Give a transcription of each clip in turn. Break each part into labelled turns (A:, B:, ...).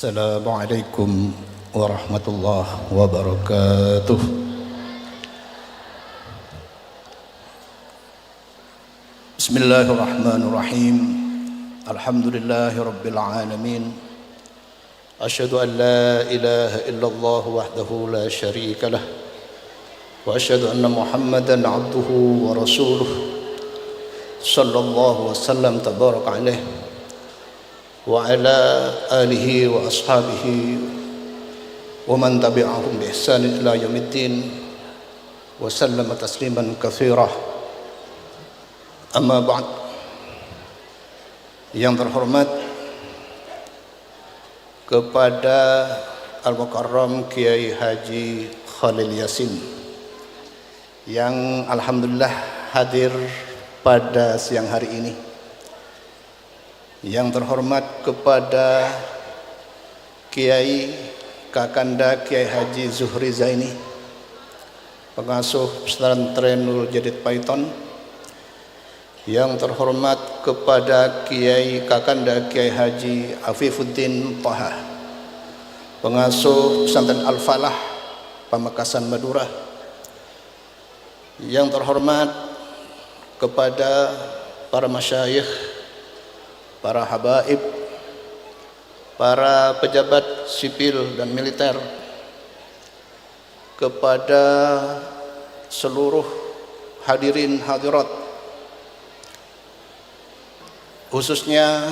A: Assalamualaikum warahmatullahi wabarakatuh. Bismillahirrahmanirrahim. Alhamdulillahi rabbil alamin. Asyhadu an la ilaha illallah wahdahu la syarika lah. Wa asyhadu anna Muhammadan abduhu wa rasuluh. Sallallahu wasallam tabaraka alaihi wa ala alihi wa ashabihi wa man tabi'ahum bi ihsan ila yaumiddin wa sallama tasliman katsira. Amma ba'd. Yang terhormat kepada Al-Mukarram Kiai Haji Khalil Yasin yang alhamdulillah hadir pada siang hari ini. Yang terhormat kepada Kiai Kakanda Kiai Haji Zuhri Zaini, pengasuh pesantren Nurul Jadid Paiton. Yang terhormat kepada Kiai Kakanda Kiai Haji Afifuddin Taha, pengasuh pesantren Al-Falah Pamekasan Madura. Yang terhormat kepada para masyayikh, para habaib, para pejabat sipil dan militer, kepada seluruh hadirin hadirat, khususnya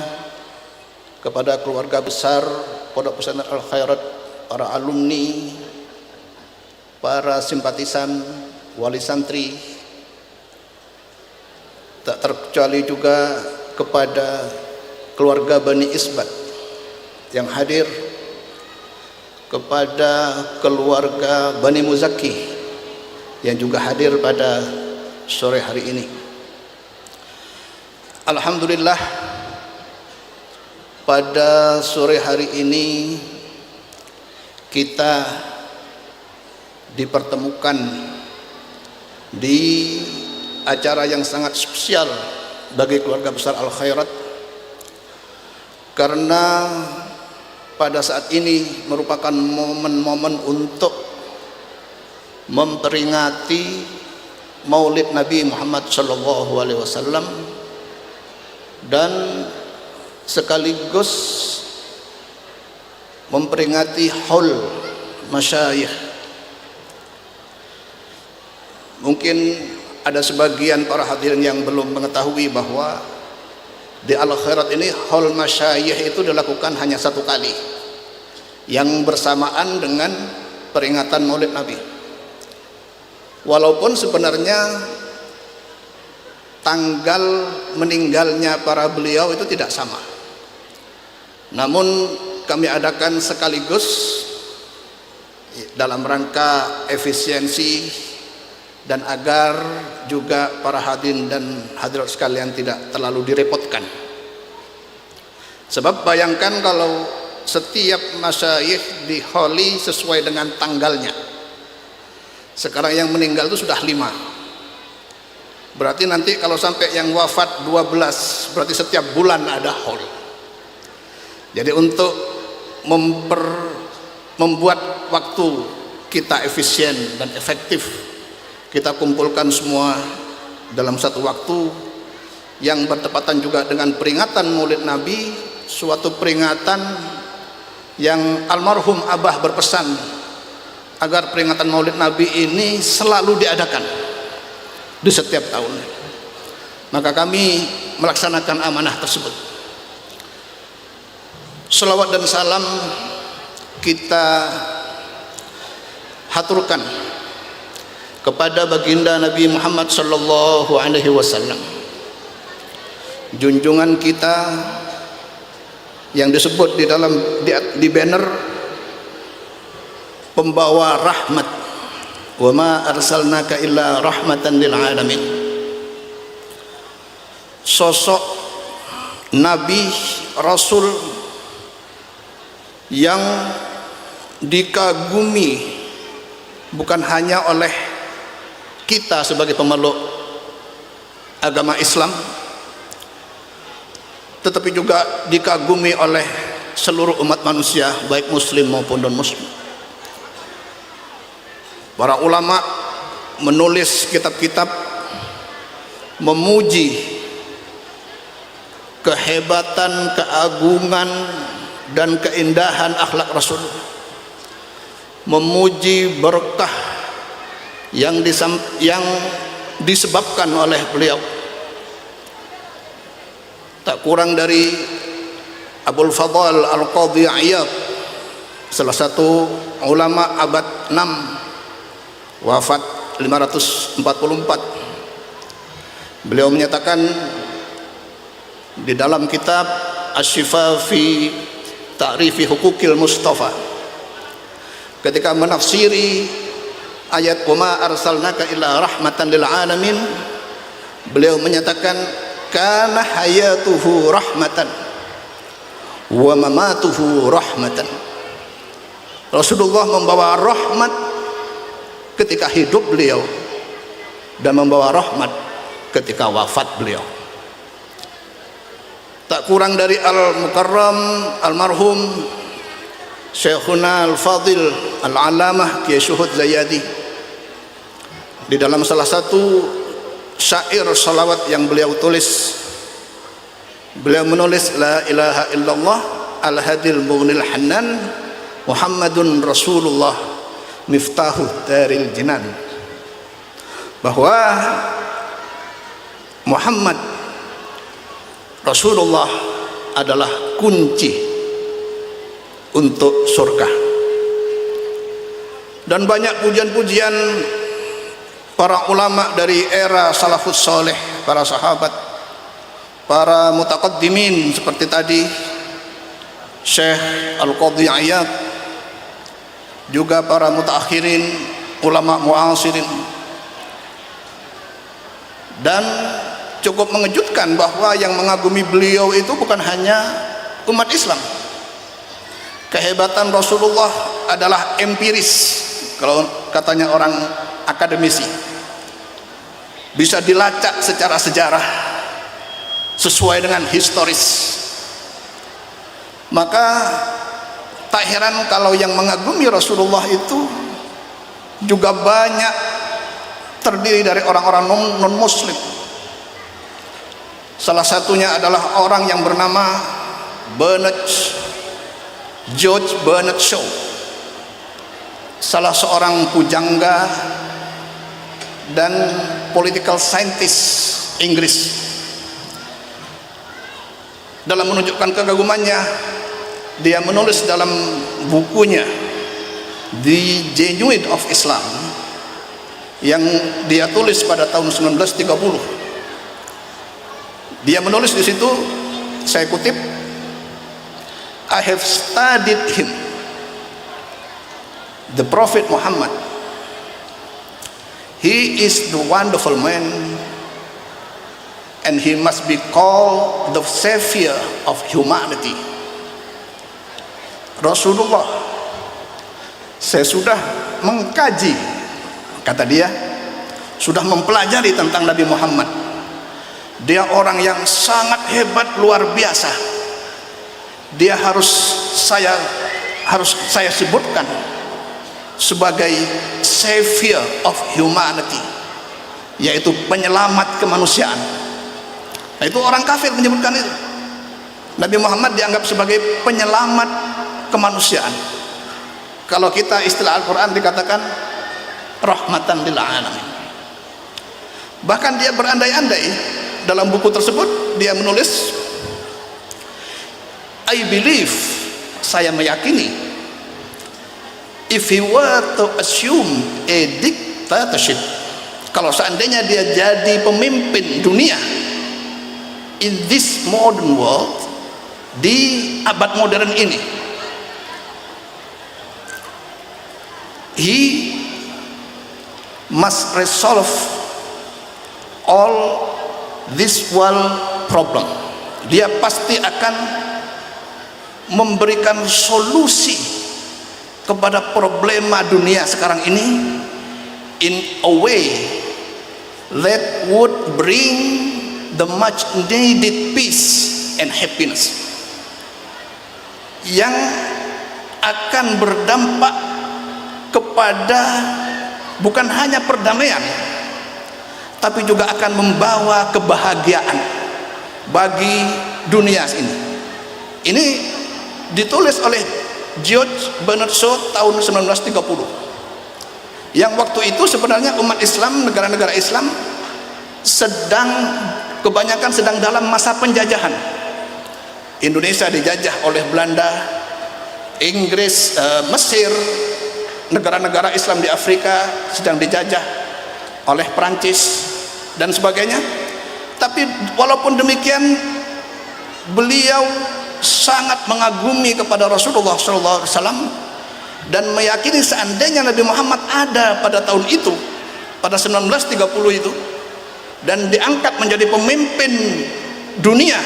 A: kepada keluarga besar Pondok Pesantren Al Khairat, para alumni, para simpatisan, wali santri, tak terkecuali juga kepada keluarga Bani Isbat yang hadir, kepada keluarga Bani Muzaki yang juga hadir pada sore hari ini. Alhamdulillah, pada sore hari ini kita dipertemukan di acara yang sangat spesial bagi keluarga besar Al Khairat, karena pada saat ini merupakan momen-momen untuk memperingati Maulid Nabi Muhammad SAW dan sekaligus memperingati haul masyayikh. Mungkin ada sebagian para hadirin yang belum mengetahui bahwa di Al Khairat ini haul masyayikh itu dilakukan hanya satu kali, yang bersamaan dengan peringatan Maulid Nabi. Walaupun sebenarnya tanggal meninggalnya para beliau itu tidak sama, namun kami adakan sekaligus dalam rangka efisiensi dan agar juga para hadirin dan hadirat sekalian tidak terlalu direpotkan. Sebab bayangkan kalau setiap masyayikh diholi sesuai dengan tanggalnya. Sekarang yang meninggal itu sudah 5. Berarti nanti kalau sampai yang wafat 12, berarti setiap bulan ada haul. Jadi untuk membuat waktu kita efisien dan efektif, kita kumpulkan semua dalam satu waktu yang bertepatan juga dengan peringatan Maulid Nabi, suatu peringatan yang almarhum Abah berpesan agar peringatan Maulid Nabi ini selalu diadakan di setiap tahun. Maka kami melaksanakan amanah tersebut. Selawat dan salam kita haturkan kepada baginda Nabi Muhammad sallallahu alaihi wasallam, junjungan kita yang disebut di dalam di banner pembawa rahmat, wa ma arsalnaka illa rahmatan lil alamin. Sosok Nabi Rasul yang dikagumi bukan hanya oleh kita sebagai pemeluk agama Islam, tetapi juga dikagumi oleh seluruh umat manusia, baik muslim maupun non muslim. Para ulama menulis kitab-kitab memuji kehebatan, keagungan dan keindahan akhlak Rasul, memuji berkah yang disebabkan oleh beliau. Tak kurang dari Abul Fadl Al-Qadhi Iyad, salah satu ulama abad 6, wafat 544. Beliau menyatakan di dalam kitab Asy-Syifa fi Ta'rifi Huquqil Mustafa, ketika menafsiri ayat wa ma arsalnaka illa rahmatan lil alamin, beliau menyatakan kana hayatuhu rahmatan wa mamatuhu rahmatan. Rasulullah membawa rahmat ketika hidup beliau dan membawa rahmat ketika wafat beliau. Tak kurang dari Al-Mukarram Almarhum Syekhuna Al-Fadil Al-Alamah Kiai Syuhud Zayadi, di dalam salah satu syair salawat yang beliau tulis, beliau menulis la ilaha illallah al-hadil mughnil hannan Muhammadun Rasulullah miftahu daril jinan, bahwa Muhammad Rasulullah adalah kunci untuk surga. Dan banyak pujian-pujian para ulama dari era salafus soleh, para sahabat, para mutaqaddimin seperti tadi Syekh Al-Qadhi Iyad, juga para mutaakhirin, ulama muasirin. Dan cukup mengejutkan bahwa yang mengagumi beliau itu bukan hanya umat Islam. Kehebatan Rasulullah adalah empiris, kalau katanya orang akademisi, bisa dilacak secara sejarah sesuai dengan historis. Maka tak heran kalau yang mengagumi Rasulullah itu juga banyak terdiri dari orang-orang non muslim. Salah satunya adalah orang yang bernama George Bernard Shaw, salah seorang pujangga dan political scientist Inggris. Dalam menunjukkan kekagumannya, dia menulis dalam bukunya The Genuine of Islam yang dia tulis pada tahun 1930. Dia menulis di situ, saya kutip, I have studied him, the Prophet Muhammad. He is the wonderful man, and he must be called the savior of humanity. Rasulullah, saya sudah mengkaji, kata dia, sudah mempelajari tentang Nabi Muhammad. Dia orang yang sangat hebat, luar biasa. Dia harus saya sebutkan sebagai savior of humanity, yaitu penyelamat kemanusiaan. Nah, itu orang kafir menyebutkan itu. Nabi Muhammad dianggap sebagai penyelamat kemanusiaan. Kalau kita istilah Al-Quran dikatakan rahmatan lil alamin. Bahkan dia berandai-andai dalam buku tersebut, dia menulis, I believe, saya meyakini, if he were to assume a dictatorship, kalau seandainya dia jadi pemimpin dunia in this modern world, di abad modern ini, he must resolve all this world problem. Dia pasti akan memberikan solusi kepada problema dunia sekarang ini in a way that would bring the much needed peace and happiness. yang akan berdampak kepada bukan hanya perdamaian, tapi juga akan membawa kebahagiaan bagi dunia ini. Ini ditulis oleh George Bernard Shaw tahun 1930, yang waktu itu sebenarnya umat Islam, negara-negara Islam kebanyakan sedang dalam masa penjajahan. Indonesia dijajah oleh Belanda, Inggris, Mesir, negara-negara Islam di Afrika sedang dijajah oleh Perancis dan sebagainya. Tapi walaupun demikian, beliau sangat mengagumi kepada Rasulullah SAW dan meyakini seandainya Nabi Muhammad ada pada tahun itu, pada 1930 itu, dan diangkat menjadi pemimpin dunia,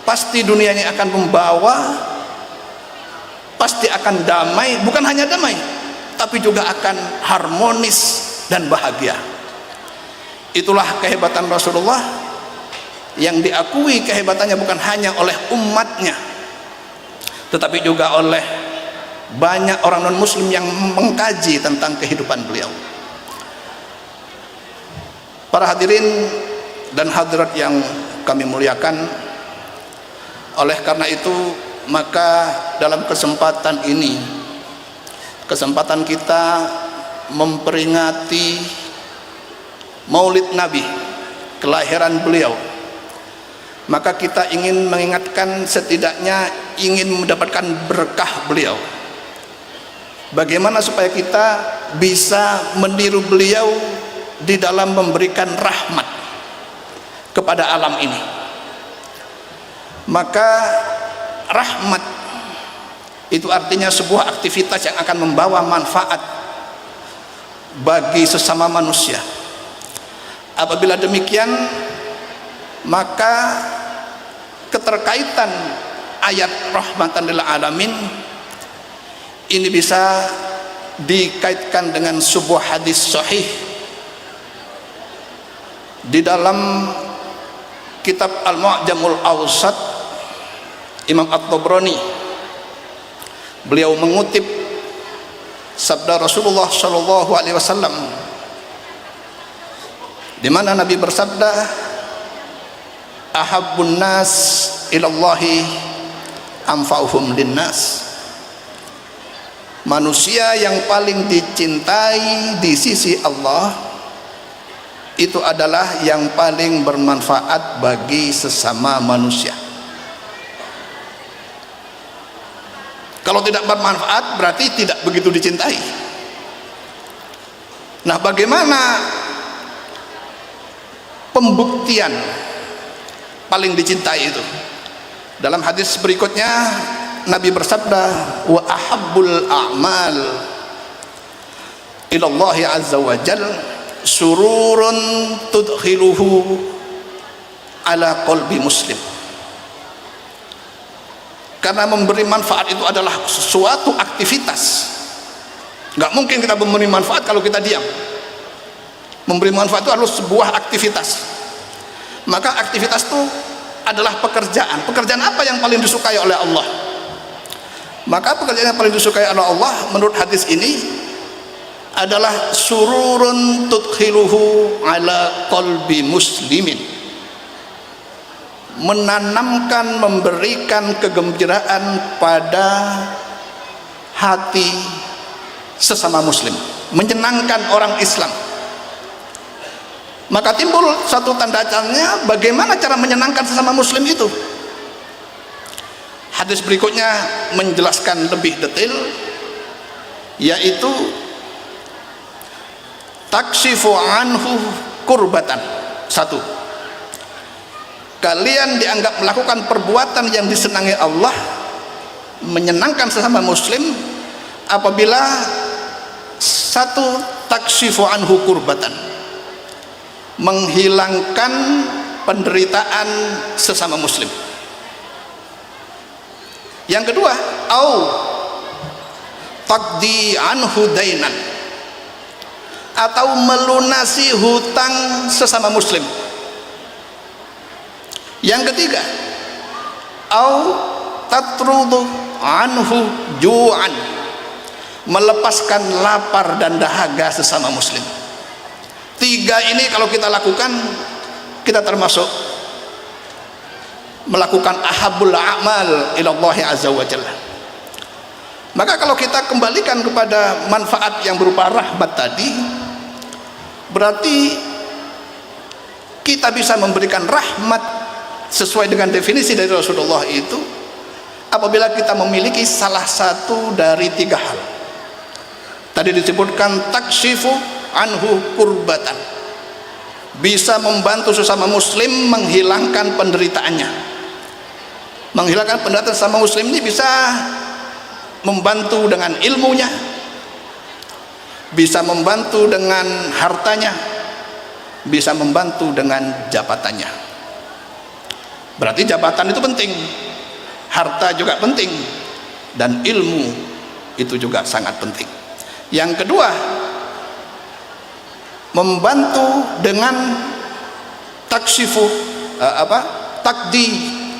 A: pasti dunianya akan pasti akan damai, bukan hanya damai, tapi juga akan harmonis dan bahagia. Itulah kehebatan Rasulullah, yang diakui kehebatannya bukan hanya oleh umatnya, tetapi juga oleh banyak orang non muslim yang mengkaji tentang kehidupan beliau. Para hadirin dan hadirat yang kami muliakan, oleh karena itu maka dalam kesempatan ini, kesempatan kita memperingati Maulid Nabi, kelahiran beliau, maka kita ingin mengingatkan, setidaknya ingin mendapatkan berkah beliau. Bagaimana supaya kita bisa meniru beliau di dalam memberikan rahmat kepada alam ini. Maka rahmat itu artinya sebuah aktivitas yang akan membawa manfaat bagi sesama manusia. Apabila demikian, maka keterkaitan ayat rahmatan lil alamin ini bisa dikaitkan dengan sebuah hadis sahih di dalam kitab Al-Mu'jamul Awsat Imam At-Tabrani. Beliau mengutip sabda Rasulullah sallallahu alaihi wasallam, di mana Nabi bersabda, ahabbun nas ilallahi anfa'uhum linnas. Manusia yang paling dicintai di sisi Allah itu adalah yang paling bermanfaat bagi sesama manusia. Kalau tidak bermanfaat berarti tidak begitu dicintai. Nah, bagaimana pembuktian paling dicintai itu? Dalam hadis berikutnya Nabi bersabda, wa ahabbul a'mal ilallahi azza wa jal sururun tudkhiluhu ala qalbi muslim. Karena memberi manfaat itu adalah suatu aktivitas. Nggak mungkin kita memberi manfaat kalau kita diam. Memberi manfaat itu adalah sebuah aktivitas. Maka aktivitas itu adalah pekerjaan. Pekerjaan apa yang paling disukai oleh Allah? Maka pekerjaan yang paling disukai oleh Allah menurut hadis ini adalah sururun tudkhiluhu ala qalbi muslimin. Menanamkan, memberikan kegembiraan pada hati sesama muslim, menyenangkan orang Islam. Maka timbul satu tanda tanya, bagaimana cara menyenangkan sesama muslim itu? Hadis berikutnya menjelaskan lebih detail, yaitu taksifu anhu kurbatan. Satu, kalian dianggap melakukan perbuatan yang disenangi Allah, menyenangkan sesama muslim, apabila satu, taksifu anhu kurbatan, menghilangkan penderitaan sesama muslim. Yang kedua, au taqdi anhu dainan, atau melunasi hutang sesama muslim. Yang ketiga, au tatrudu anhu ju'an, melepaskan lapar dan dahaga sesama muslim. 3 ini kalau kita lakukan, kita termasuk melakukan ahabul a'mal ilallahi azza wa jalla. Maka kalau kita kembalikan kepada manfaat yang berupa rahmat tadi, berarti kita bisa memberikan rahmat sesuai dengan definisi dari Rasulullah itu apabila kita memiliki salah satu dari 3 hal. Tadi disebutkan takshifu anhu kurbatan, bisa membantu sesama muslim menghilangkan penderitaannya. Menghilangkan penderitaan sesama muslim ini bisa membantu dengan ilmunya, bisa membantu dengan hartanya, bisa membantu dengan jabatannya. Berarti jabatan itu penting, harta juga penting, dan ilmu itu juga sangat penting. Yang kedua, membantu dengan takshifu takdi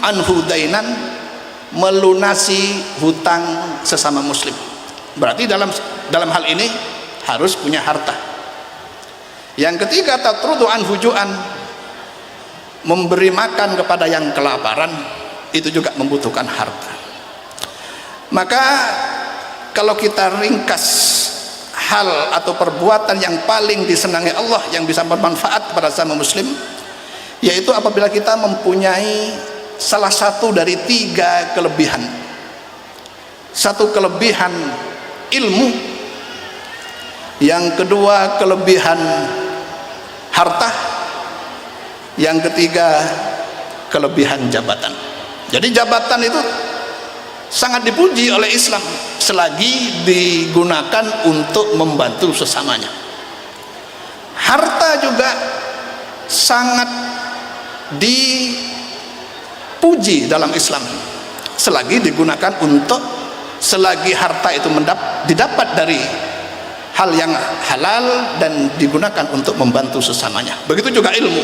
A: anhu dainan, melunasi hutang sesama muslim. Berarti dalam hal ini harus punya harta. Yang ketiga, tatrudu anhu ju'an, memberi makan kepada yang kelaparan, itu juga membutuhkan harta. Maka kalau kita ringkas hal atau perbuatan yang paling disenangi Allah yang bisa bermanfaat kepada sesama muslim, yaitu apabila kita mempunyai salah satu dari 3 kelebihan. Satu kelebihan ilmu, yang kedua kelebihan harta, yang ketiga kelebihan jabatan. Jadi jabatan itu sangat dipuji oleh Islam selagi digunakan untuk membantu sesamanya. Harta juga sangat dipuji dalam Islam selagi digunakan untuk, selagi harta itu didapat dari hal yang halal dan digunakan untuk membantu sesamanya. Begitu juga ilmu.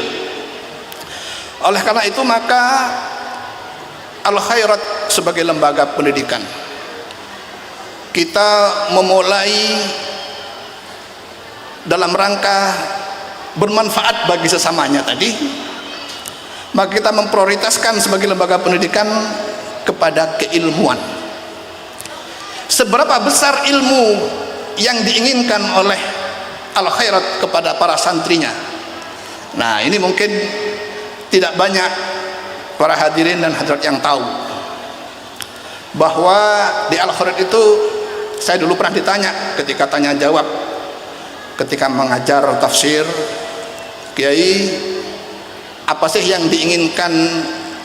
A: Oleh karena itu maka Al-Khairat sebagai lembaga pendidikan, kita memulai dalam rangka bermanfaat bagi sesamanya tadi, maka kita memprioritaskan sebagai lembaga pendidikan kepada keilmuan. Seberapa besar ilmu yang diinginkan oleh Al-Khairat kepada para santrinya? Nah, ini mungkin tidak banyak para hadirin dan hadirat yang tahu bahwa di Al-Khairat itu, saya dulu pernah ditanya ketika tanya jawab, ketika mengajar tafsir, Kiai, apa sih yang diinginkan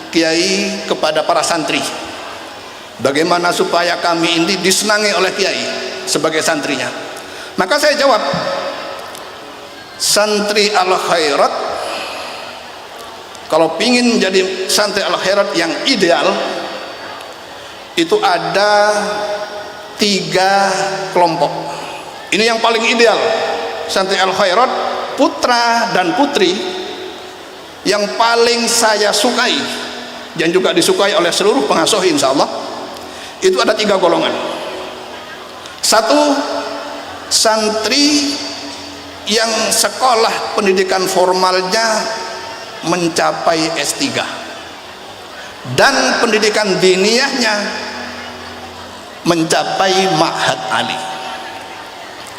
A: Kiai kepada para santri? Bagaimana supaya kami ini disenangi oleh Kiai sebagai santrinya? Maka saya jawab, santri Al-Khairat kalau ingin jadi santri Al-Khairat yang ideal, itu ada 3 kelompok. Ini yang paling ideal. Santri Al-Khairat, putra dan putri yang paling saya sukai dan juga disukai oleh seluruh pengasuh insya Allah, itu ada 3 golongan. 1, santri yang sekolah pendidikan formalnya mencapai S3 dan pendidikan diniyahnya mencapai Ma'had Ali.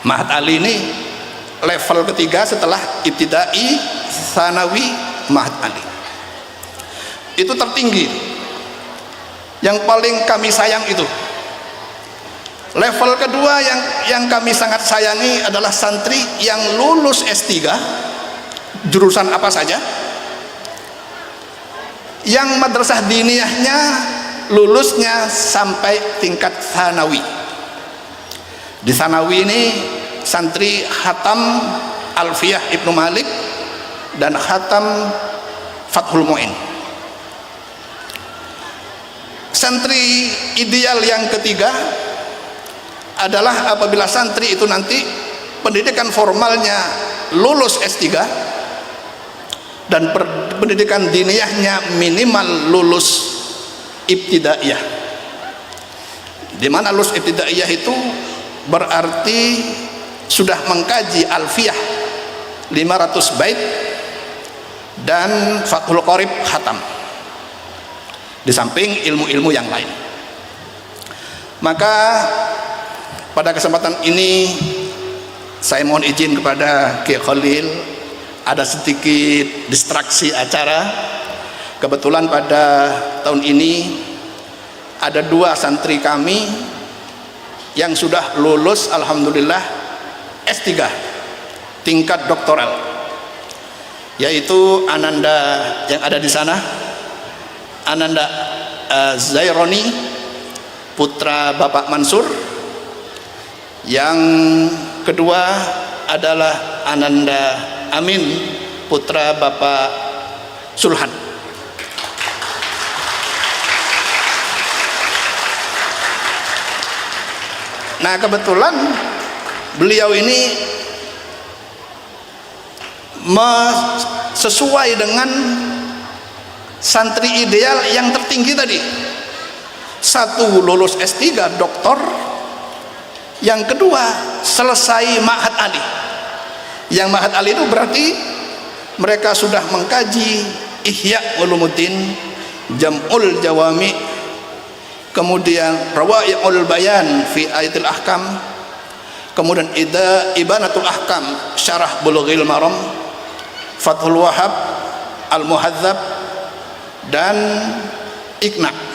A: Ma'had Ali ini level ketiga setelah ibtidai, tsanawi, Ma'had Ali. Itu tertinggi, yang paling kami sayang itu. Level kedua yang kami sangat sayangi adalah santri yang lulus S3 jurusan apa saja, yang madrasah diniyahnya lulusnya sampai tingkat tsanawi. Di tsanawi ini santri khatam Alfiyah Ibnu Malik dan khatam Fathul Mu'in. Santri ideal yang ketiga adalah apabila santri itu nanti pendidikan formalnya lulus S3 dan pendidikan diniyahnya minimal lulus ibtidaiyah. di mana lulus ibtidaiyah itu berarti sudah mengkaji alfiyah 500 bait dan Fathul Qorib khatam, di samping ilmu-ilmu yang lain. Maka pada kesempatan ini saya mohon izin kepada Kiai Khalil, ada sedikit distraksi acara. Kebetulan pada tahun ini ada 2 santri kami yang sudah lulus alhamdulillah S3 tingkat doktoral, yaitu Ananda yang ada di sana, Ananda Zaironi putra Bapak Mansur. Yang kedua adalah Ananda Amin putra Bapak Sulhan. Nah, kebetulan beliau ini sesuai dengan santri ideal yang tertinggi tadi. Satu, lulus S3 doktor. Yang kedua, selesai Ma'had Ali. Yang Ma'had Ali itu berarti mereka sudah mengkaji Ihya Ulumuddin, Jam'ul Jawami, kemudian Rawai'ul Bayan fi Ayatil Ahkam, kemudian Ibanatul Ahkam Syarah Bulughil Maram, Fathul Wahhab, Al-Muhadzab, dan Iqna.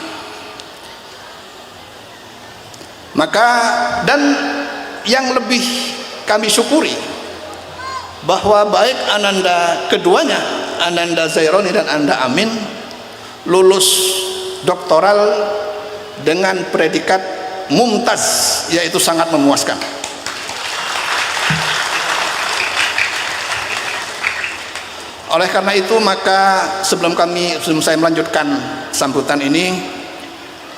A: Maka, dan yang lebih kami syukuri bahwa baik Ananda keduanya, Ananda Zaironi dan Ananda Amin, lulus doktoral dengan predikat mumtaz, yaitu sangat memuaskan. Oleh karena itu, maka sebelum saya melanjutkan sambutan ini,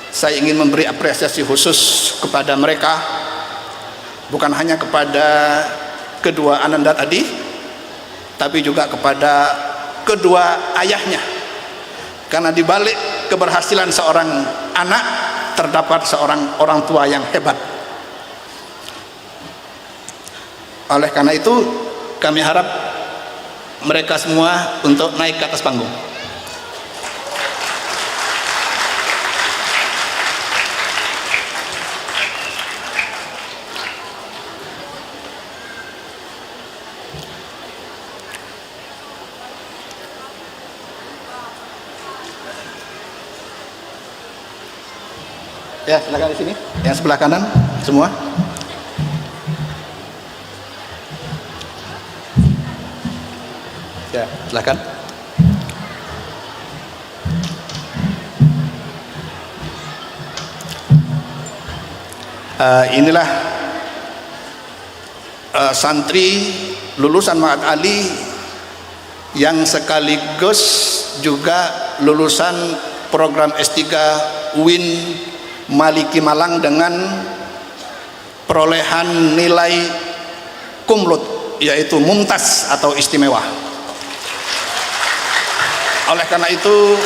A: saya ingin memberi apresiasi khusus kepada mereka, bukan hanya kepada kedua Ananda tadi, tapi juga kepada kedua ayahnya, karena di balik keberhasilan seorang anak terdapat seorang orang tua yang hebat. Oleh karena itu, kami harap mereka semua untuk naik ke atas panggung. Ya, silakan di sini. Yang sebelah kanan semua. Ya, silakan. Inilah santri lulusan Ma'had Ali yang sekaligus juga lulusan program S3 UIN Maliki Malang dengan perolehan nilai kumlut, yaitu mumtaz atau istimewa. Oleh karena itu,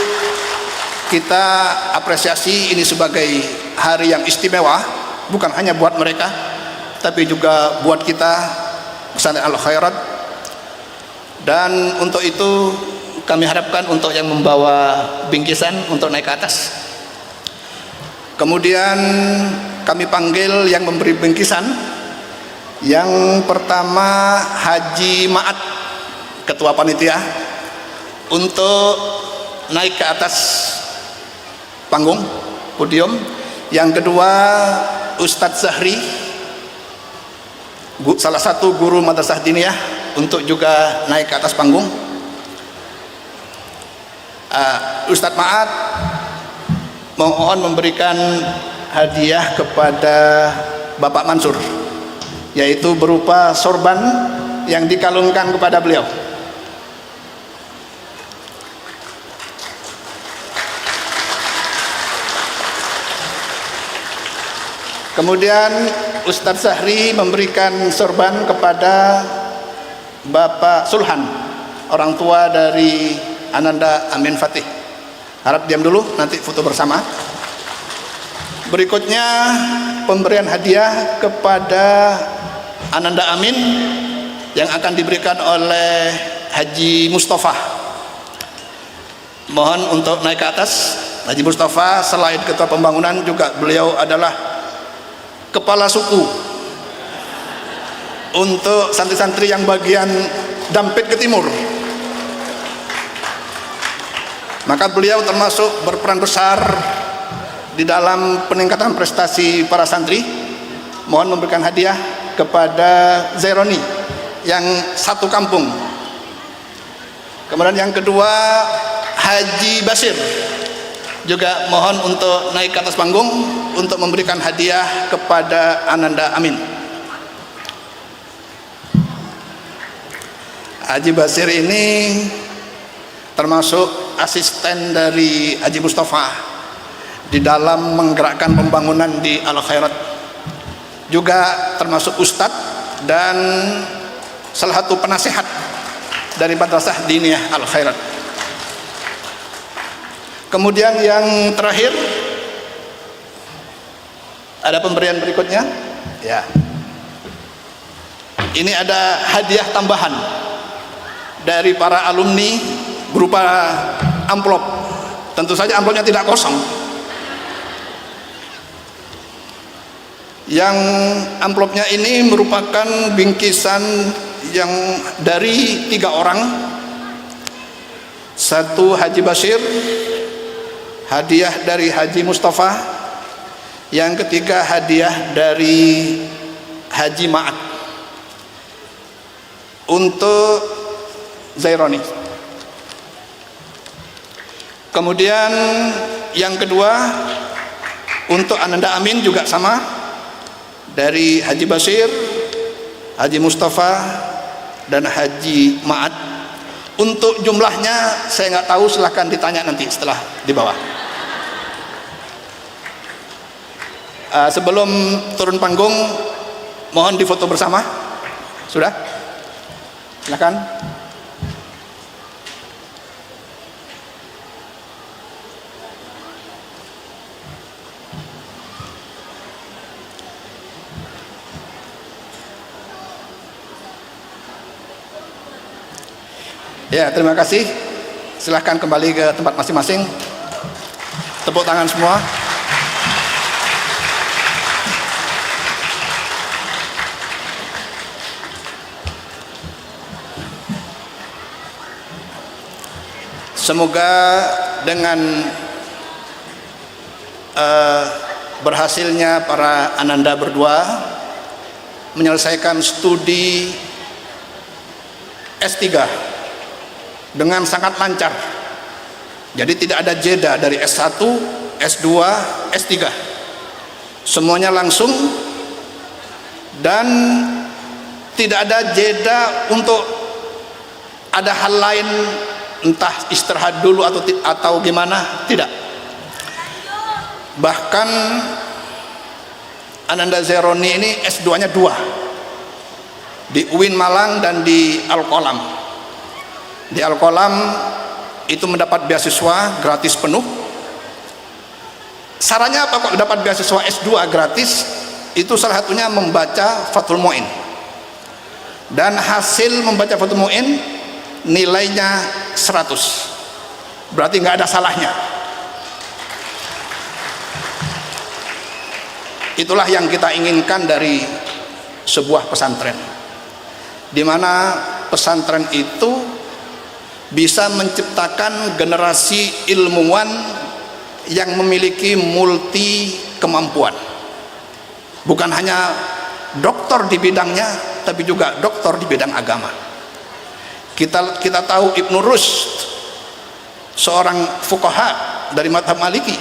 A: kita apresiasi ini sebagai hari yang istimewa, bukan hanya buat mereka, tapi juga buat kita Pesantren Al Khairat. Dan untuk itu kami harapkan untuk yang membawa bingkisan untuk naik ke atas. Kemudian kami panggil yang memberi bingkisan. Yang pertama Haji Ma'at, ketua panitia, untuk naik ke atas panggung podium. Yang kedua Ustadz Zahri, salah satu guru madrasah diniyah, untuk juga naik ke atas panggung. Ustadz Ma'at mohon memberikan hadiah kepada Bapak Mansur, yaitu berupa sorban yang dikalungkan kepada beliau. Kemudian Ustadz Zahri memberikan sorban kepada Bapak Sulhan, orang tua dari Ananda Amin Fatih. Harap diam dulu, nanti foto bersama. Berikutnya pemberian hadiah kepada Ananda Amin yang akan diberikan oleh Haji Mustafa. Mohon untuk naik ke atas. Haji Mustafa selain ketua pembangunan juga beliau adalah kepala suku untuk santri-santri yang bagian Dampit ke timur. Maka beliau termasuk berperan besar di dalam peningkatan prestasi para santri. Mohon memberikan hadiah kepada Zaironi yang satu kampung. Kemudian yang kedua Haji Basir juga mohon untuk naik ke atas panggung untuk memberikan hadiah kepada Ananda Amin. Haji Basir ini termasuk asisten dari Haji Mustafa di dalam menggerakkan pembangunan di Al Khairat, juga termasuk ustadz dan salah satu penasehat dari Madrasah Diniyah Al Khairat. Kemudian yang terakhir ada pemberian berikutnya ya. Ini ada hadiah tambahan dari para alumni berupa amplop. Tentu saja amplopnya tidak kosong. Yang amplopnya ini merupakan bingkisan yang dari 3 orang. Satu Haji Basir, hadiah dari Haji Mustafa. Yang ketiga hadiah dari Haji Ma'at untuk Zaironi. Kemudian yang kedua untuk Ananda Amin juga sama, dari Haji Basir, Haji Mustafa dan Haji Ma'at. Untuk jumlahnya saya nggak tahu, silahkan ditanya nanti setelah di bawah. Sebelum turun panggung mohon difoto bersama. Sudah? Silakan. Ya, terima kasih. Silahkan kembali ke tempat masing-masing. Tepuk tangan semua. Semoga dengan berhasilnya para ananda berdua menyelesaikan studi S3 dengan sangat lancar. Jadi tidak ada jeda dari S1, S2, S3. Semuanya langsung dan tidak ada jeda untuk ada hal lain, entah istirahat dulu atau gimana, tidak. Bahkan Ananda Zaironi ini S2-nya 2 di UIN Malang dan di Al-Qalam. Di Al-Qalam itu mendapat beasiswa gratis penuh. Sarannya apa kok dapat beasiswa S2 gratis? Itu salah satunya membaca Fathul Mu'in. Dan hasil membaca Fathul Mu'in nilainya 100. Berarti nggak ada salahnya. Itulah yang kita inginkan dari sebuah pesantren, di mana pesantren itu bisa menciptakan generasi ilmuwan yang memiliki multi kemampuan. Bukan hanya doktor di bidangnya, tapi juga doktor di bidang agama. Kita tahu Ibnu Rushd, seorang fuqaha dari mazhab Maliki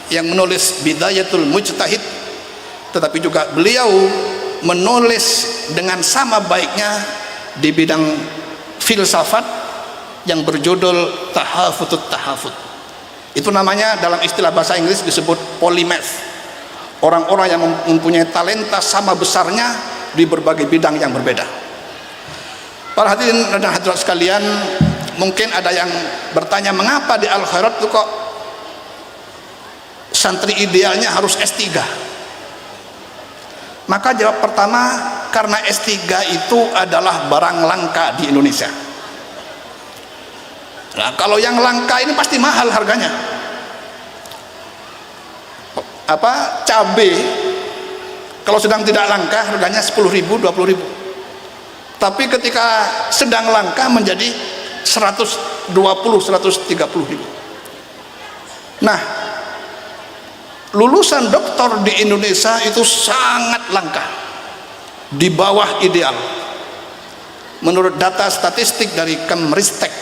A: yang menulis Bidayatul Mujtahid, tetapi juga beliau menulis dengan sama baiknya di bidang filsafat yang berjudul Tahafutut Tahafut. Itu namanya dalam istilah bahasa Inggris disebut polymath. Orang-orang yang mempunyai talenta sama besarnya di berbagai bidang yang berbeda. Para hadirin dan hadirat sekalian, mungkin ada yang bertanya, mengapa di Al Khairat itu kok santri idealnya harus S3? Maka jawab pertama, karena S3 itu adalah barang langka di Indonesia. Nah, kalau yang langka ini pasti mahal harganya. Cabai kalau sedang tidak langka harganya 10.000, 20.000. Tapi ketika sedang langka menjadi 120, 130.000. Nah, lulusan doktor di Indonesia itu sangat langka, di bawah ideal. Menurut data statistik dari Kemristek,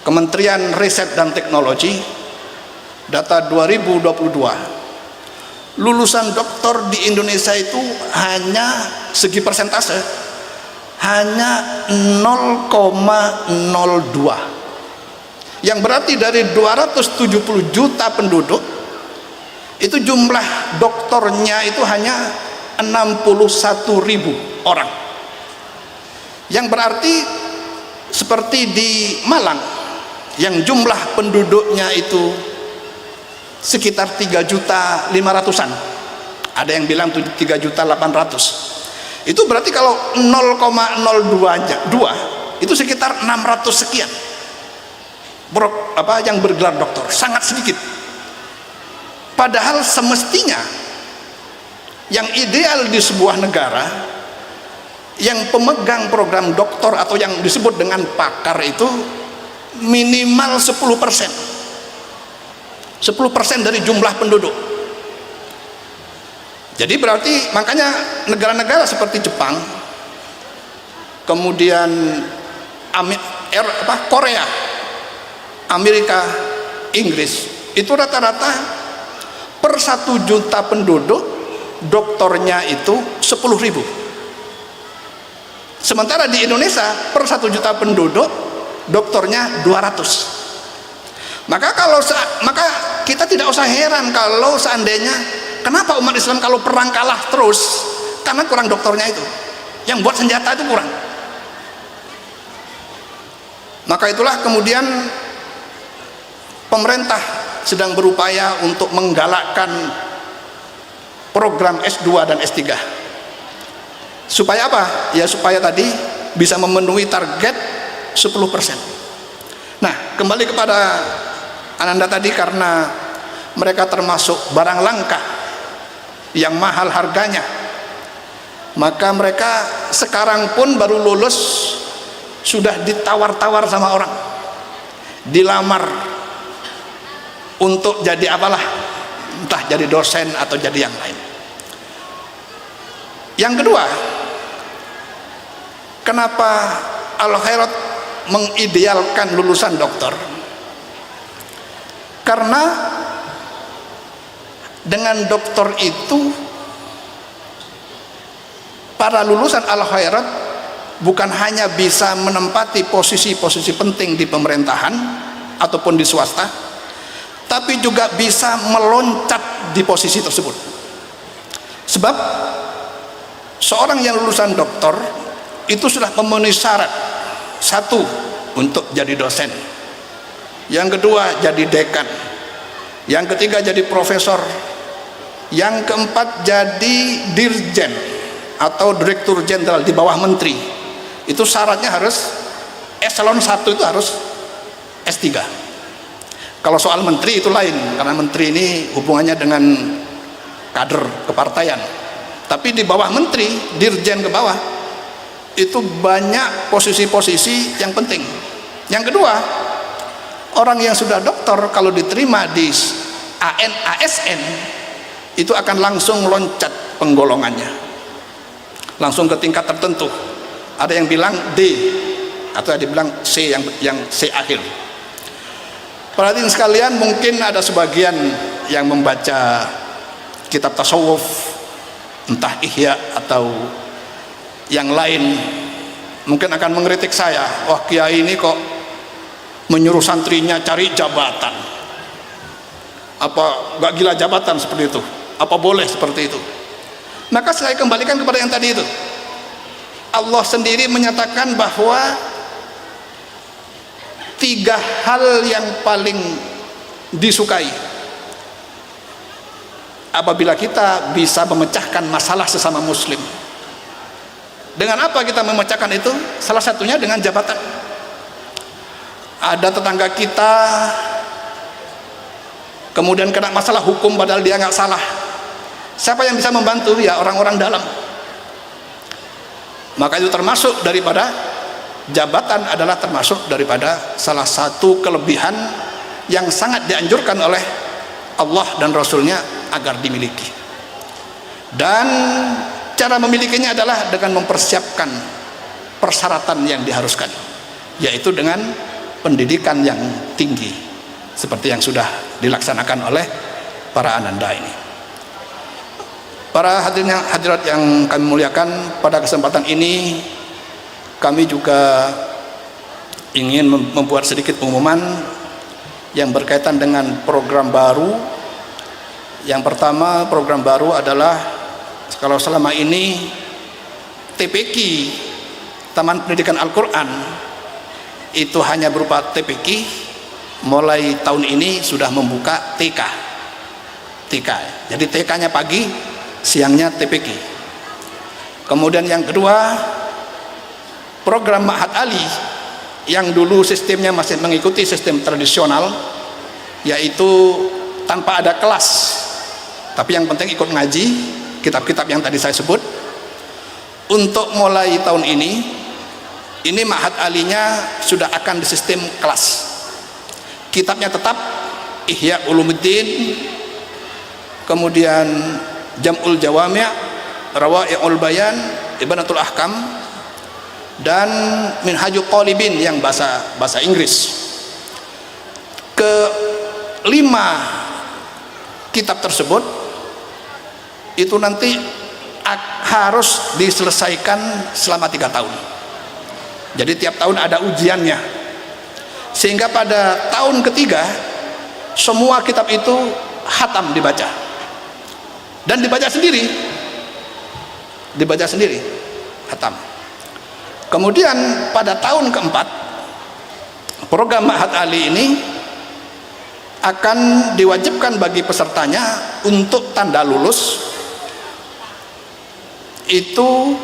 A: Kementerian Riset dan Teknologi, data 2022, lulusan doktor di Indonesia itu hanya segi persentase hanya 0,02, yang berarti dari 270 juta penduduk itu jumlah doktornya itu hanya 61.000 orang, yang berarti seperti di Malang yang jumlah penduduknya itu sekitar 3.500.000-an, ada yang bilang 3.800.000. Itu berarti kalau 0,02 itu sekitar 600 sekian yang bergelar doktor, sangat sedikit. Padahal semestinya yang ideal di sebuah negara, yang pemegang program doktor atau yang disebut dengan pakar itu minimal 10% dari jumlah penduduk. Jadi berarti makanya negara-negara seperti Jepang, kemudian Korea, Amerika, Inggris, itu rata-rata per 1 juta penduduk doktornya itu 10.000. Sementara di Indonesia per 1 juta penduduk doktornya 200. Maka kita tidak usah heran kalau seandainya kenapa umat Islam kalau perang kalah terus, karena kurang doktornya itu, yang buat senjata itu kurang. Maka itulah kemudian pemerintah sedang berupaya untuk menggalakkan program S2 dan S3. Supaya apa? Ya supaya tadi bisa memenuhi target 10%. Nah, kembali kepada Ananda tadi, karena mereka termasuk barang langka yang mahal harganya, maka mereka sekarang pun baru lulus sudah ditawar-tawar sama orang, dilamar untuk jadi apalah, entah jadi dosen atau jadi yang lain. Yang kedua, kenapa Al-Khairat mengidealkan lulusan doktor? Karena dengan doktor itu para lulusan Al-Khairat bukan hanya bisa menempati posisi-posisi penting di pemerintahan ataupun di swasta, tapi juga bisa meloncat di posisi tersebut. Sebab seorang yang lulusan doktor itu sudah memenuhi syarat: satu, untuk jadi dosen; yang kedua, jadi dekan; yang ketiga, jadi profesor; yang keempat, jadi dirjen atau direktur jenderal di bawah menteri. Itu syaratnya harus eselon 1 itu harus S3. Kalau soal menteri itu lain, karena menteri ini hubungannya dengan kader kepartaian. Tapi di bawah menteri, dirjen ke bawah, itu banyak posisi-posisi yang penting. Yang kedua, orang yang sudah doktor kalau diterima di ASN itu akan langsung loncat penggolongannya, langsung ke tingkat tertentu. Ada yang bilang D, atau ada yang bilang C, yang C akhir. Perhatian sekalian, mungkin ada sebagian yang membaca kitab tasawuf, entah Ihya atau yang lain, mungkin akan mengkritik saya, wah kiai ini kok menyuruh santrinya cari jabatan, apa gak gila jabatan seperti itu, apa boleh seperti itu? Maka saya kembalikan kepada yang tadi itu. Allah sendiri menyatakan bahwa 3 hal yang paling disukai apabila kita bisa memecahkan masalah sesama muslim. Dengan apa kita memecahkan itu? Salah satunya dengan jabatan. Ada tetangga kita kemudian kena masalah hukum padahal dia nggak salah. Siapa yang bisa membantu? Ya orang-orang dalam. Maka itu termasuk daripada jabatan, adalah termasuk daripada salah satu kelebihan yang sangat dianjurkan oleh Allah dan Rasulnya agar dimiliki. Dan cara memilikinya adalah dengan mempersiapkan persyaratan yang diharuskan, yaitu dengan pendidikan yang tinggi seperti yang sudah dilaksanakan oleh para ananda ini. Para hadirat yang kami muliakan, pada kesempatan ini kami juga ingin membuat sedikit pengumuman yang berkaitan dengan program baru. Yang pertama, program baru adalah, kalau selama ini TPQ, Taman Pendidikan Al-Quran, itu hanya berupa TPQ, mulai tahun ini sudah membuka TK. Jadi TK-nya pagi, siangnya TPQ. Kemudian yang kedua, program Ma'had Ali yang dulu sistemnya masih mengikuti sistem tradisional, yaitu tanpa ada kelas, tapi yang penting ikut ngaji kitab-kitab yang tadi saya sebut. Untuk mulai tahun ini Ma'had Alinya sudah akan di sistem kelas. Kitabnya tetap Ihya Ulumuddin, kemudian Jam'ul Jawami', Rawa'i'ul Bayan, Ibanatul Ahkam, dan Minhajul Qalibin yang bahasa Inggris. Kelima kitab tersebut itu nanti harus diselesaikan selama 3 tahun. Jadi tiap tahun ada ujiannya, sehingga pada tahun ketiga semua kitab itu khatam dibaca dan dibaca sendiri khatam. Kemudian pada tahun keempat, program Ma'had Ali ini akan diwajibkan bagi pesertanya untuk tanda lulus itu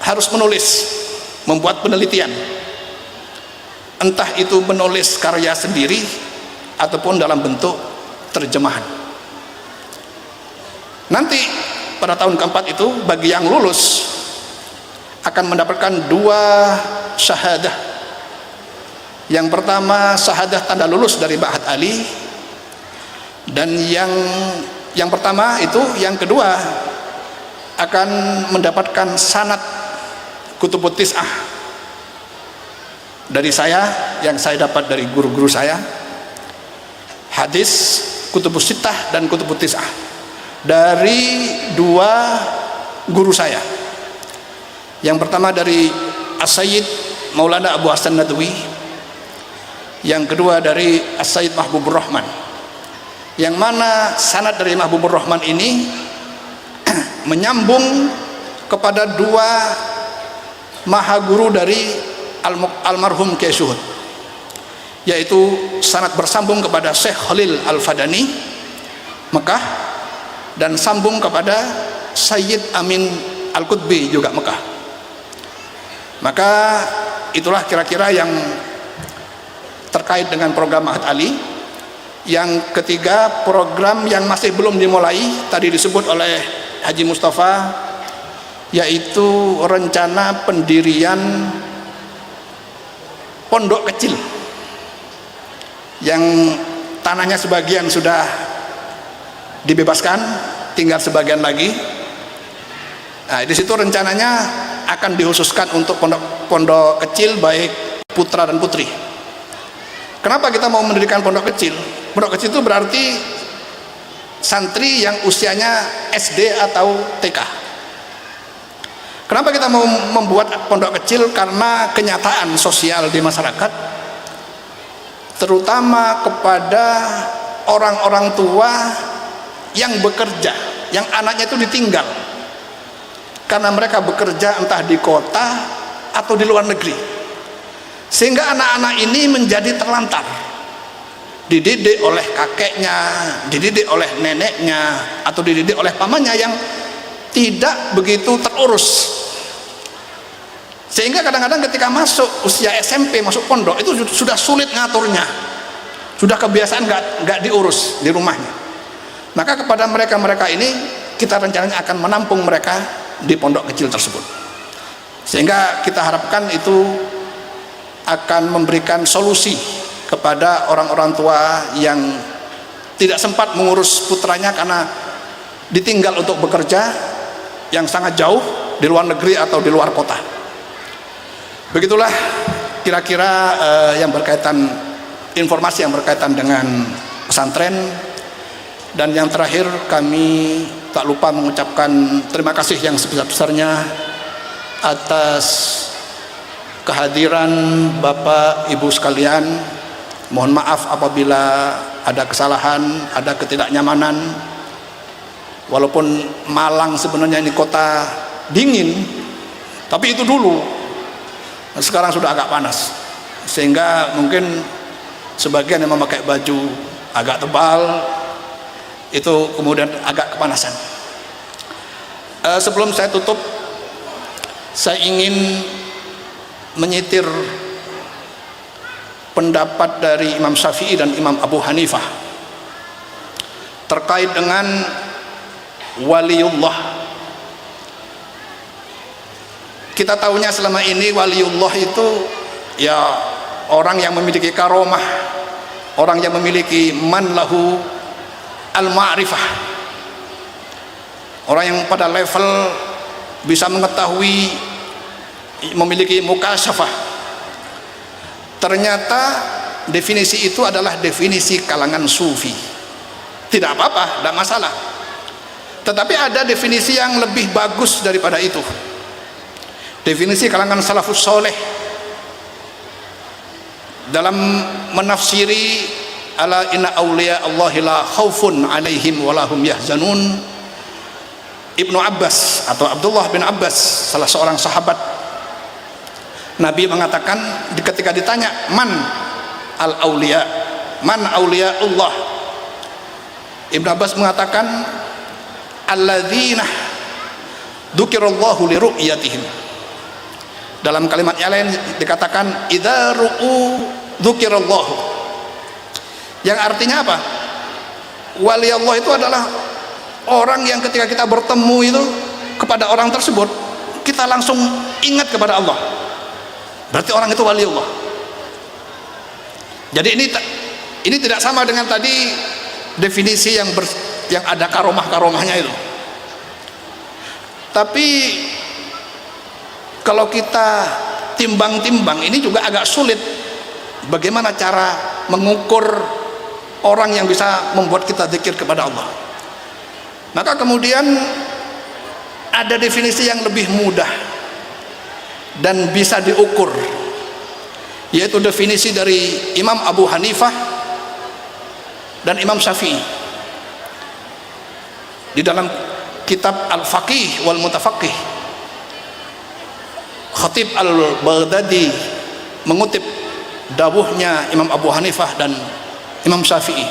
A: harus membuat penelitian, entah itu menulis karya sendiri ataupun dalam bentuk terjemahan. Nanti pada tahun keempat itu bagi yang lulus akan mendapatkan 2 syahadah. Yang pertama syahadah tanda lulus dari Ma'had Ali, dan yang pertama itu, yang kedua akan mendapatkan sanad Kutubut Tis'ah dari saya, yang saya dapat dari guru-guru saya, hadis Kutubus Sittah dan Kutubut Tis'ah dari 2 guru saya. Yang pertama dari As-Sayyid Maulana Abu Hasan Nadwi, yang kedua dari As-Sayyid Mahbubur Rahman, yang mana sanad dari Mahbubur Rahman ini menyambung kepada 2 maha guru dari almarhum Kiai Suhud, yaitu sanad bersambung kepada Syekh Khalil Al-Fadani Mekah dan sambung kepada Sayyid Amin Al-Qutbi juga Mekah. Maka itulah kira-kira yang terkait dengan program Ma'had Ali. Yang ketiga, program yang masih belum dimulai, tadi disebut oleh Haji Mustafa, yaitu rencana pendirian pondok kecil yang tanahnya sebagian sudah dibebaskan, tinggal sebagian lagi. Nah, di situ rencananya akan dikhususkan untuk pondok kecil baik putra dan putri. Kenapa kita mau mendirikan pondok kecil? Pondok kecil itu berarti santri yang usianya SD atau TK. Kenapa kita mau membuat pondok kecil? Karena kenyataan sosial di masyarakat, terutama kepada orang-orang tua yang bekerja, yang anaknya itu ditinggal karena mereka bekerja entah di kota atau di luar negeri, sehingga anak-anak ini menjadi terlantar. dididik oleh kakeknya, dididik oleh neneknya, atau dididik oleh pamannya yang tidak begitu terurus, sehingga kadang-kadang ketika masuk usia SMP, masuk pondok itu sudah sulit ngaturnya, sudah kebiasaan nggak diurus di rumahnya. Maka kepada mereka ini kita rencananya akan menampung mereka di pondok kecil tersebut, sehingga kita harapkan itu akan memberikan solusi kepada orang-orang tua yang tidak sempat mengurus putranya karena ditinggal untuk bekerja yang sangat jauh di luar negeri atau di luar kota. Begitulah kira-kira yang berkaitan, informasi yang berkaitan dengan pesantren. Dan yang terakhir, kami tak lupa mengucapkan terima kasih yang sebesar-besarnya atas kehadiran Bapak Ibu sekalian. Mohon maaf apabila ada kesalahan, ada ketidaknyamanan. Walaupun Malang sebenarnya ini kota dingin, tapi itu dulu, sekarang sudah agak panas, sehingga mungkin sebagian yang memakai baju agak tebal itu kemudian agak kepanasan. Sebelum saya tutup, saya ingin menyitir pendapat dari Imam Syafi'i dan Imam Abu Hanifah terkait dengan waliullah. Kita tahunya selama ini waliullah itu ya orang yang memiliki karomah, orang yang memiliki man lahu al-ma'rifah, orang yang pada level bisa mengetahui, memiliki mukasyafah. Ternyata definisi itu adalah definisi kalangan sufi. Tidak apa-apa, tidak masalah. Tetapi ada definisi yang lebih bagus daripada itu. Definisi kalangan salafus soleh dalam menafsiri ala inna awliya Allahi la khaufun alaihim walahum yahzanun. Ibnu Abbas atau Abdullah bin Abbas, salah seorang sahabat Nabi, mengatakan ketika ditanya man al awliya, man awliya Allah, Ibnu Abbas mengatakan alladzina dzukirallahu li ru'yatihim. Dalam kalimat yang lain dikatakan idza ru'u dzukirallahu, yang artinya apa? Wali Allah itu adalah orang yang ketika kita bertemu itu kepada orang tersebut kita langsung ingat kepada Allah, berarti orang itu wali Allah. Jadi ini tidak sama dengan tadi definisi yang ada karomah-karomahnya itu. Tapi kalau kita timbang-timbang, ini juga agak sulit bagaimana cara mengukur orang yang bisa membuat kita zikir kepada Allah. Maka kemudian ada definisi yang lebih mudah dan bisa diukur, yaitu definisi dari Imam Abu Hanifah dan Imam Syafi'i di dalam kitab Al-Faqih wal Mutafaqih. Khatib Al-Baghdadi mengutip dawuhnya Imam Abu Hanifah dan Imam Syafi'i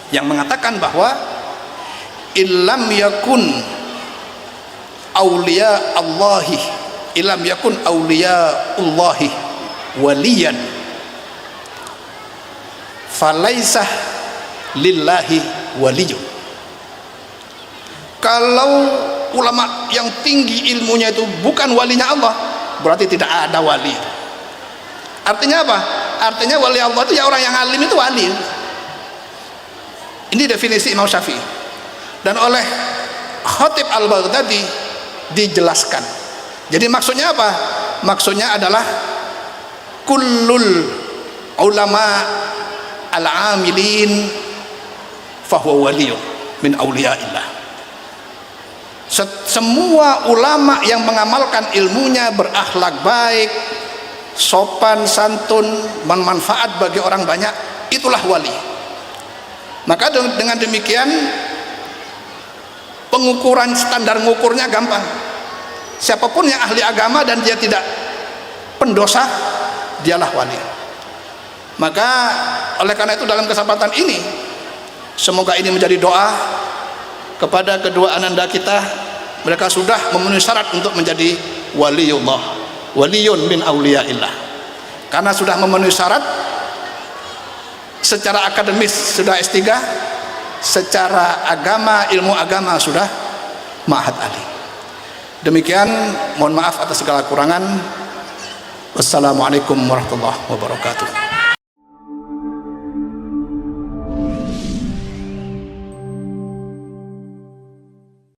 A: yang mengatakan bahwa illam yakun awliya Allahi, illam yakun awliya Allahi waliyan falaisah lillahi waliyun. Kalau ulama yang tinggi ilmunya itu bukan walinya Allah, berarti tidak ada wali. Artinya apa? Artinya wali Allah itu ya orang yang alim itu wali. Ini definisi Imam Syafi'i. Dan oleh Khatib Al-Baghdadi dijelaskan. Jadi maksudnya apa? Maksudnya adalah kullul ulama al-amilin fahuwa waliyun min awliyaillah. Semua ulama yang mengamalkan ilmunya, berakhlak baik, sopan santun, bermanfaat bagi orang banyak, itulah wali. Maka dengan demikian pengukuran, standar ngukurnya gampang. Siapapun yang ahli agama dan dia tidak pendosa, dialah wali. Maka oleh karena itu dalam kesempatan ini semoga ini menjadi doa kepada kedua ananda kita. Mereka sudah memenuhi syarat untuk menjadi waliullah, waliyun min auliyaillah, karena sudah memenuhi syarat. Secara akademis sudah S3, secara agama, ilmu agama sudah ma'had ali. Demikian, mohon maaf atas segala kurangan. Wassalamualaikum warahmatullahi wabarakatuh.